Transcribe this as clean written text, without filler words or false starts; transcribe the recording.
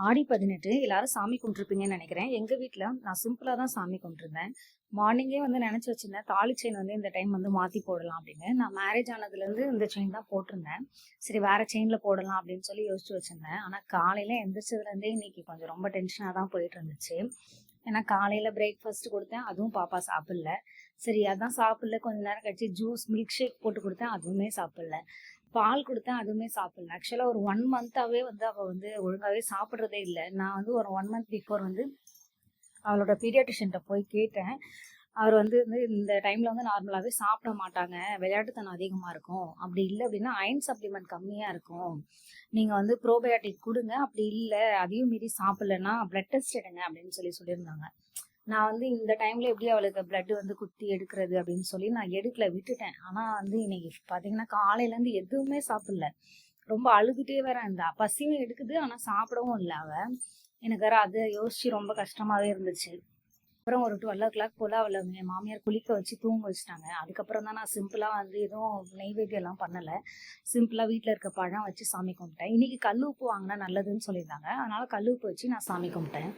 ஆடி 18 எல்லாரும் சாமி கும்பிட்டுருப்பீங்கன்னு நினைக்கிறேன். எங்க வீட்ல நான் சிம்பிளா தான் சாமி கும்பிட்டுருந்தேன். மார்னிங்கே வந்து நினைச்சு வச்சிருந்தேன். தாலி செயின் வந்து இந்த டைம் வந்து மாத்தி போடலாம் அப்படின்னு. நான் மேரேஜ் ஆனதுலேருந்து இந்த செயின் தான் போட்டிருந்தேன். சரி வேற செயின்ல போடலாம் அப்படின்னு சொல்லி யோசிச்சு வச்சிருந்தேன். ஆனா காலையில எந்திரிச்சதுலேருந்தே இன்னைக்கு கொஞ்சம் ரொம்ப டென்ஷனாக தான் போயிட்டு இருந்துச்சு. ஏன்னா காலையில பிரேக்ஃபாஸ்ட் கொடுத்தேன், அதுவும் பாப்பா சாப்பிடல. சரி அதான் சாப்பிடல, கொஞ்ச நேரம் கழிச்சு ஜூஸ் மில்க் ஷேக் போட்டு கொடுத்தேன், அதுவுமே சாப்பிடல. பால் கொடுத்தேன், அதுவுமே சாப்பிடல. ஆக்சுவலா ஒரு 1 மந்தாவே வந்து அவ வந்து ஒழுங்காவே சாப்பிட்றதே இல்லை. நான் வந்து ஒரு 1 மந்த் பிஃபோர் வந்து அவளோட பீடியாட்ரிஷியன்ட்ட போய் கேட்டேன். அவர் வந்து இந்த டைம்ல வந்து நார்மலாவே சாப்பிட மாட்டாங்க, விளையாட்டுத்தனம் அதிகமா இருக்கும். அப்படி இல்லை அப்படின்னா அயன் சப்ளிமெண்ட் கம்மியா இருக்கும், நீங்க வந்து ப்ரோபயோட்டிக் கொடுங்க. அப்படி இல்லை அதையும் மீறி சாப்பிடலன்னா பிளட் டெஸ்ட் எடுங்க அப்படின்னு சொல்லியிருந்தாங்க. நான் வந்து இந்த டைம்ல எப்படி அவளுக்கு பிளட் வந்து குத்தி எடுக்கிறது அப்படின்னு சொல்லி நான் எடுக்கல, விட்டுட்டேன். ஆனா வந்து இன்னைக்கு பாத்தீங்கன்னா காலையில இருந்து எதுவுமே சாப்பிடல. ரொம்ப அழுதுட்டே வேற இருந்தா. பசியும் எடுக்குது ஆனா சாப்பிடவும் இல்லை அவ. எனக்கு வேற அதை யோசிச்சு ரொம்ப கஷ்டமாவே இருந்துச்சு. அப்புறம் ஒரு 12 o'clock போல அவளை என் மாமியார் குளிக்க வச்சு தூங்க வச்சுட்டாங்க. அதுக்கப்புறம் தான் நான் சிம்பிளா வந்து எதுவும் நெய்வேத்தியம் எல்லாம் பண்ணல. சிம்பிளா வீட்டுல இருக்க பழம் வச்சு சாமி கும்பிட்டேன். இன்னைக்கு கல் உப்பு வாங்கினா நல்லதுன்னு சொல்லியிருந்தாங்க, அதனால கல் உப்பு வச்சு நான் சாமி கும்பிட்டேன்.